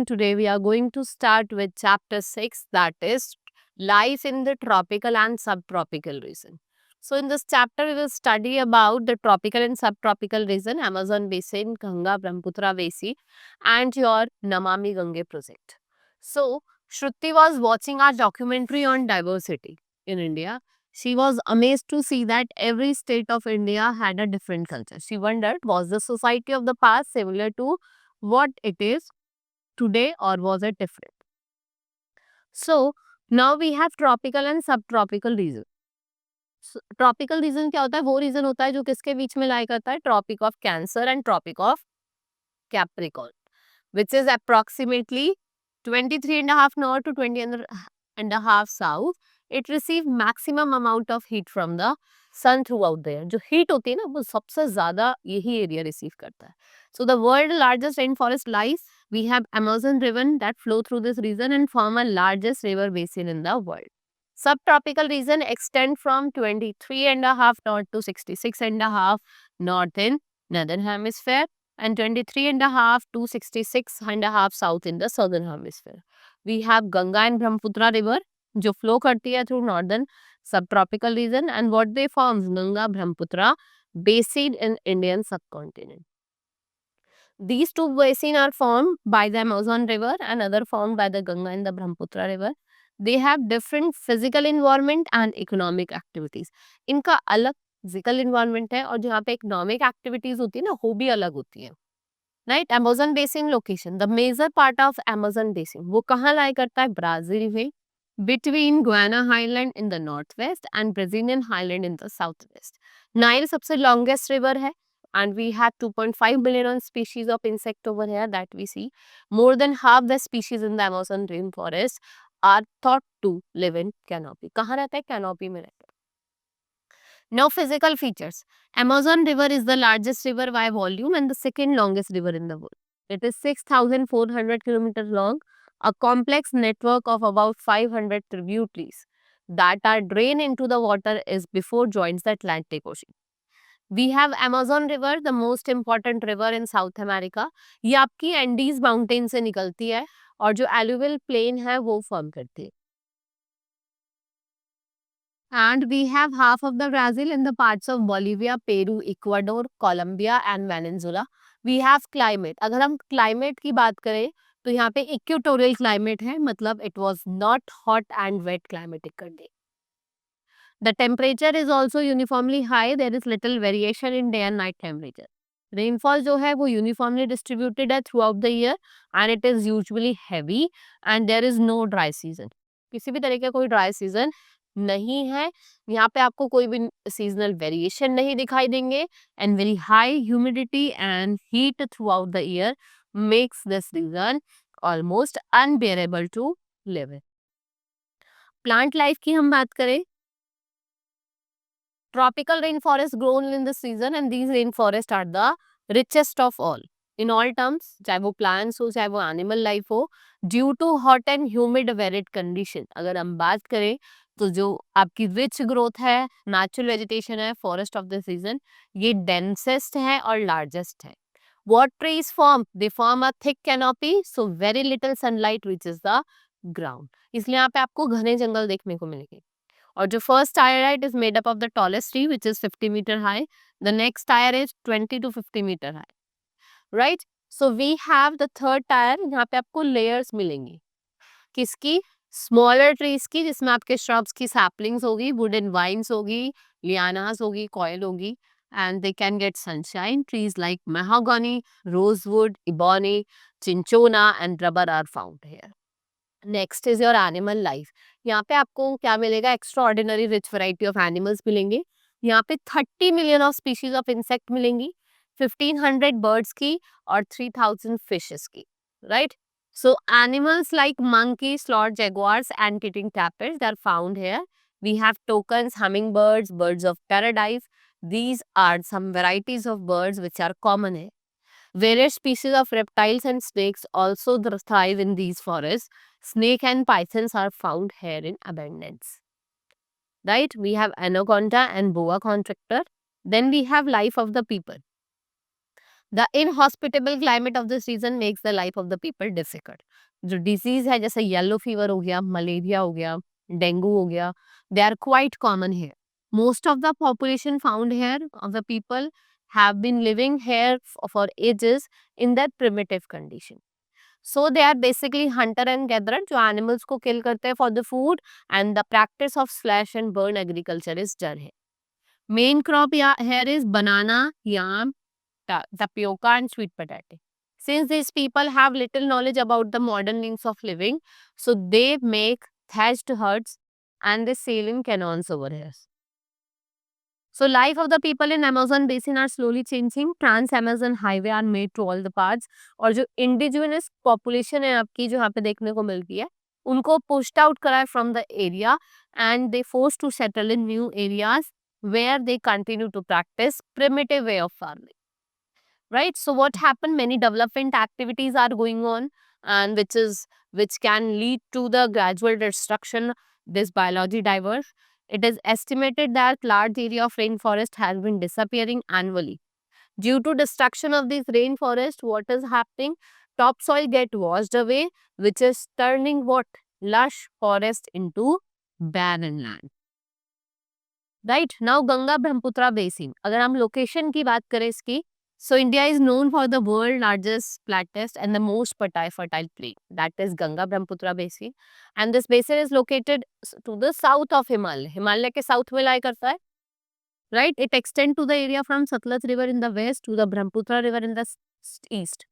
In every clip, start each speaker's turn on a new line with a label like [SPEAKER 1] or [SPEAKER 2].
[SPEAKER 1] today we are going to start with chapter 6, that is life in the tropical and subtropical region. So in this chapter we will study about the tropical and subtropical region, Amazon basin, Ganga Brahmaputra basin and your Namami Gange project. So Shruti was watching our documentary on diversity in India. She was amazed to see that every state of India had a different culture. She wondered, was the society of the past similar to what it is today or was it different? So now we have tropical and subtropical region. Tropical region क्या होता है? वो reason होता है जो किसके बीच में lie करता है? Tropic of Cancer and tropic of Capricorn, which is approximately 23.5 north to 20.5 south. It receives maximum amount of heat from the sun throughout the year. जो heat होती है ना वो सबसे ज्यादा यही एरिया रिसीव करता है. So the world largest rainforest lies. We have Amazon river that flow through this region and form a largest river basin in the world. Subtropical region extend from 23.5 north to 66.5 north in northern hemisphere and 23.5 to 66.5 south in the southern hemisphere. We have Ganga and Brahmaputra river जो flow करती है through northern subtropical region and what they forms Ganga Brahmaputra basin in Indian subcontinent. These two basins are formed by the Amazon river and other formed by the Ganga and the Brahmaputra river. They have different physical environment and economic activities. इनका अलग physical environment है और जहाँ पे economic activities होती है ना वो भी अलग होती है. Right? Amazon basin location. The major part of Amazon basin वो कहाँ lie करता है? Brazil में, between Guiana Highland in the northwest and Brazilian Highland in the southwest. Nile सबसे longest river है and we have 2.5 billion species of insect over here that we see. More than half the species in the Amazon rainforest are thought to live in canopy. कहाँ रहता है? Canopy में रहता है. Now physical features. Amazon river is the largest river by volume and the second longest river in the world. It is 6,400 kilometers long, a complex network of about 500 tributaries that are drained into the water is before joins the Atlantic Ocean. We have Amazon river, the most important river in South America. ये आपकी Andes mountain से निकलती है और जो alluvial plane है वो form करती है. And we have half of the Brazil and the parts of Bolivia, Peru, Ecuador, Colombia and Venezuela. We have climate. अगर हम climate की बात करें तो यहाँ पे इक्वेटोरियल क्लाइमेट है, मतलब it was not hot and wet climatic condition. The temperature is also uniformly high. There is little variation in day and night temperature. Rainfall जो है वो uniformly distributed है throughout the year and it is usually heavy and there is no dry season. किसी भी तरह का कोई dry season नहीं है. यहाँ पे आपको कोई भी seasonal variation नहीं दिखाई देंगे and very high humidity and heat throughout the year makes this region almost unbearable to live in. Plant life की हम बात करें, tropical rainforests grown in the season and these rainforests are the richest of all. In all terms, चाहे वो plants हो चाहे वो animal life हो, due to hot and humid varied condition, अगर हम बात करें तो जो आपकी rich growth है, natural vegetation है, forest of the season, ये densest है और largest है. What trees form? They form a thick canopy, so very little sunlight reaches the ground. इसलिए यहाँ पे आपको घने जंगल देखने को मिलेंगे. और जो फर्स्ट टायर है it is made up of the tallest tree which is 50 metre high. The next tier is 20 to 50 metre high. Right, so we have the third tier. यहाँ पे आपको लेयर्स मिलेंगी. किसकी? स्मॉलर ट्रीज की, जिसमें आपके shrubs की सैपलिंग्स होगी, वुडन वाइन्स होगी, लियानास होगी, कॉयल होगी and they can get sunshine. Trees like mahogany, rosewood, ebony, cinchona and rubber are found here. Next is your animal life. यहाँ पे आपको क्या मिलेगा? Extraordinary rich variety of animals मिलेंगे. यहाँ पे 30 million of species of insect मिलेंगी, 1500 birds की और 3000 फिशेस की. Right, so animals like monkey, sloth, jaguars and टिटिंग tapirs are found here. We have toucans, humming birds, birds of paradise. These are some varieties of birds which are common here. Various species of reptiles and snakes also thrive in these forests. Snake and pythons are found here in abundance. Right? We have anaconda and boa constrictor. Then we have life of the people. The inhospitable climate of this region makes the life of the people difficult. जो disease है जैसे yellow fever हो गया, malaria हो गया, dengue हो गया, they are quite common here. Most of the population found here of the people have been living here for ages in their primitive condition. So they are basically hunter and gatherer जो animals को kill करते हैं for the food, and the practice of slash and burn agriculture is done here. Main crop here is banana, yam, tapioca and sweet potato. Since these people have little knowledge about the modern means of living, so they make thatched huts and they sail in canoes over here. So life of the people in Amazon basin are slowly changing. Trans-Amazon highway are made to all the parts. और जो indigenous population है आपकी जो यहाँ पे देखने को मिलती है, उनको pushed out करा है from the area and they forced to settle in new areas where they continue to practice primitive way of farming. Right, so what happened, many development activities are going on, and which can lead to the gradual destruction this biology diverse. It is estimated that large area of rainforest has been disappearing annually due to destruction of this rainforest. What is happening, topsoil get washed away, which is turning what lush forest into barren land. Right, now Ganga Brahmaputra basin, अगर हम location की बात करें इसकी, so India is known for the world largest flattest and the most fertile plain, that is Ganga Brahmaputra basin, and this basin is located to the south of Himalaya. Himalaya के south में lie करता है, right? It extends to the area from Satluj river in the west to the Brahmaputra river in the east.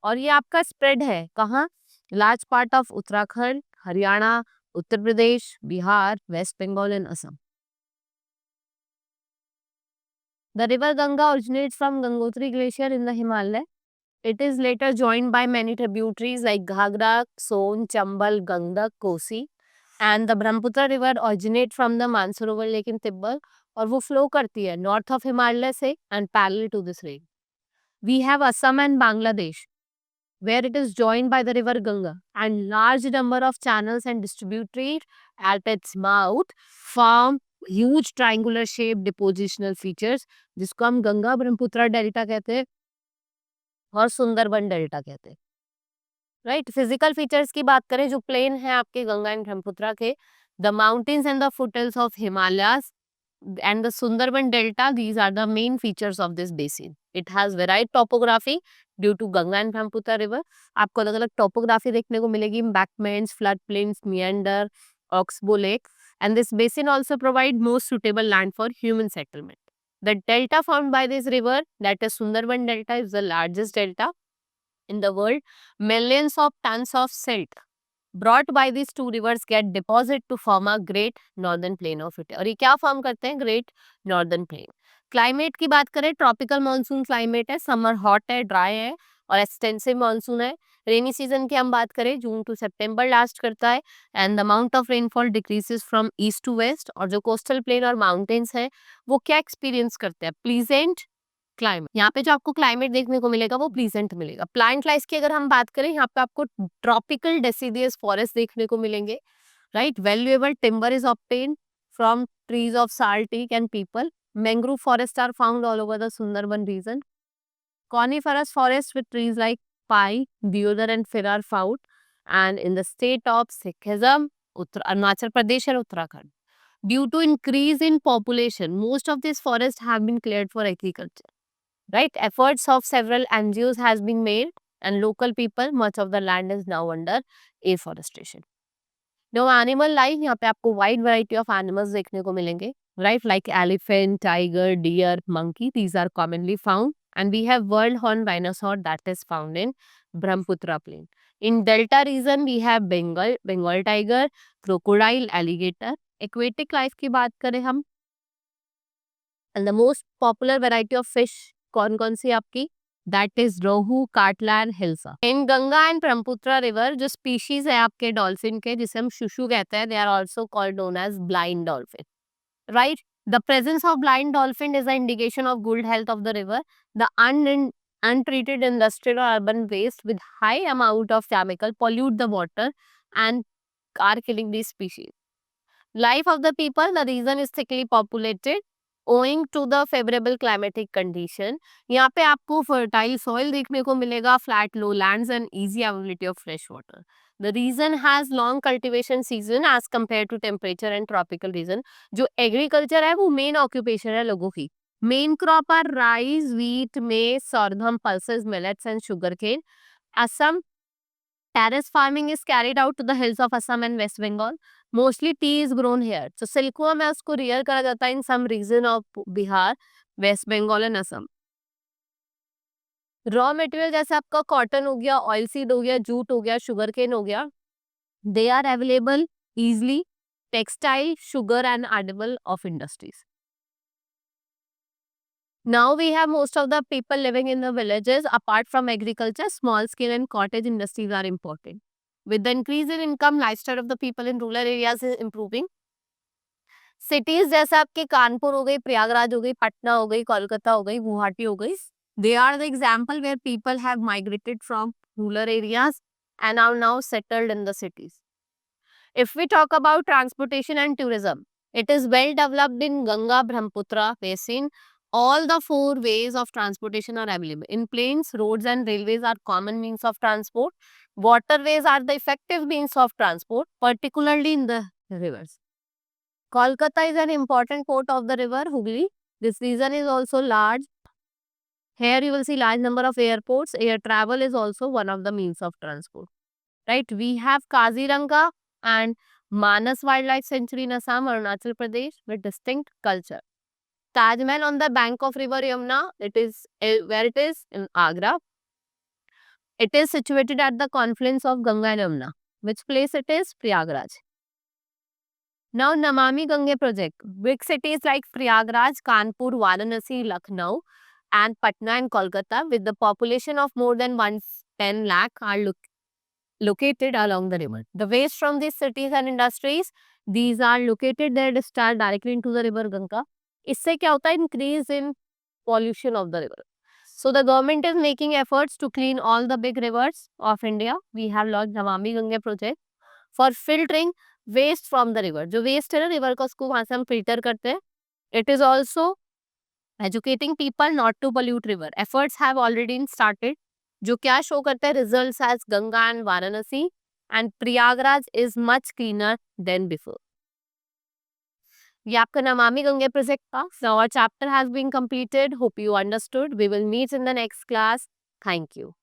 [SPEAKER 1] और ये आपका spread है कहाँ? Large part of Uttarakhand, Haryana, Uttar Pradesh, Bihar, West Bengal and Assam. The river Ganga originates from Gangotri Glacier in the Himalaya. It is later joined by many tributaries like Ghagra, Son, Chambal, Gandak, Kosi. And the Brahmaputra river originates from the Mansarovar Lake in Tibet और वो flow करती है north of Himalaya से and parallel to this lake. We have Assam and Bangladesh where it is joined by the river Ganga, and large number of channels and distributaries at its mouth form huge triangular shaped depositional features जिसको हम Ganga Brahmaputra delta कहते हैं और Sundarban delta कहते हैं. Right, physical features की बात करें जो प्लेन है आपके गंगा एंड ब्रह्मपुत्र के, the mountains and the foothills of Himalayas and the Sundarban Delta, these are the main features of this basin. It has varied topography due to Ganga and Brahmaputra river. आपको अलग अलग topography देखने को मिलेगी, embankments, flood plains, meander, oxbow lake, and this basin also provide most suitable land for human settlement. The delta formed by this river, that is Sundarban Delta, is the largest delta in the world. Millions of tons of silt brought by these two rivers get deposit to form a great northern plain of India. और ये क्या form करते हैं, great northern plain. Climate की बात करें, tropical monsoon climate है, summer hot है, ड्राई है और एक्सटेंसिव मानसून है. रेनी सीजन की हम बात करें, जून टू सितंबर लास्ट करता है and the amount of rainfall decreases from east to west. और जो कोस्टल प्लेन और माउंटेन्स है वो क्या एक्सपीरियंस करते हैं, प्लीजेंट क्लाइमेट. यहाँ पे जो आपको क्लाइमेट देखने को मिलेगा वो प्लीजेंट मिलेगा. प्लांट लाइफ की अगर हम बात करें, यहाँ पे आपको ट्रॉपिकल डेसिडियस फॉरेस्ट देखने को मिलेंगे. Right, valuable timber is obtain from trees of sal teak and peepal. Mangrove forest are found all over the Sundarban region. Coniferous forest with trees like pine, deodar and fir are found, and in the state of Sikhism, Arunachal Pradesh and Uttarakhand. Due to increase in population, most of these forests have been cleared for agriculture. Right, efforts of several NGOs has been made and local people, much of the land is now under afforestation. Now animal life, यहाँ पे आपको wide variety of animals देखने को मिलेंगे, right, like elephant, tiger, deer, monkey, these are commonly found, and we have world horned rhinoceros that is found in Brahmaputra plain. In delta region we have Bengal tiger, crocodile, alligator. Aquatic life की बात करें हम, and the most popular variety of fish कौन कौन सी आपकी, that is rohu, catla and hilsa. In Ganga and Brahmaputra river जो species है आपके डॉल्फिन के जिसे हम शुशु कहते हैं, they are also called known as blind dolphin. Right, the presence of blind dolphin is a indication of good health of the river. The untreated industrial or urban waste with high amount of chemical pollute the water and are killing these species. Life of the people, the region is thickly populated Owing to the favorable climatic condition, यहाँ पे आपको fertile soil देखने को मिलेगा, flat lowlands and easy availability of fresh water. The region has long cultivation season as compared to temperature and tropical region. जो agriculture है वो main occupation है लोगों की. Main crop are rice, wheat, maize, sorghum, pulses, millets and sugarcane. Assam terrace farming is carried out to the hills of Assam and West Bengal. Mostly tea is grown here. So silkworm है उसको rear करा जाता है in some region of Bihar, West Bengal and Assam. Raw material जैसे आपका cotton हो गया, oil seed हो गया, जूट हो गया, शुगर केन हो गया, they are available easily. Textile, sugar and edible of industries. Now we have most of the people living in the villages. Apart from agriculture, small scale and cottage industries are important. With the increase in income, lifestyle of the people in rural areas is improving. Cities जैसे आपके कानपुर हो गई, प्रयागराज हो गई, पटना हो गई, कोलकाता हो गई, गुवाहाटी हो गई, they are the example where people have migrated from rural areas and are now settled in the cities. If we talk about transportation and tourism, it is well developed in Ganga Brahmaputra basin. All the four ways of transportation are available. In plains, roads and railways are common means of transport. Waterways are the effective means of transport, particularly in the rivers. Kolkata is an important port of the river Hooghly. This region is also large. Here you will see large number of airports. Air travel is also one of the means of transport. Right? We have Kaziranga and Manas Wildlife Sanctuary in Assam, Arunachal Pradesh with distinct culture. Taj Mahal on the bank of river Yamuna, it is where it is in Agra. It is situated at the confluence of Ganga and Yamuna. Which place it is? Prayagraj. Now Namami Gange project. Big cities like Prayagraj, Kanpur, Varanasi, Lucknow and Patna and Kolkata with the population of more than 110 lakh are located along the river. The waste from these cities and industries, these are located there, discharged directly into the river Ganga. इससे क्या होता है? Increase in pollution of the river. So the government is making efforts to clean all the big rivers of India. We have launched Namami Gange project for filtering waste from the river. जो waste है ना river का उसको वहाँ से हम filter करते हैं. It is also educating people not to pollute river. Efforts have already started. जो क्या शो करता है results as Ganga and Varanasi and Prayagraj is much cleaner than before. ये आपका नमामि गंगे प्रोजेक्ट था. So our chapter has been completed. Hope you understood. We will meet in the next class. Thank you.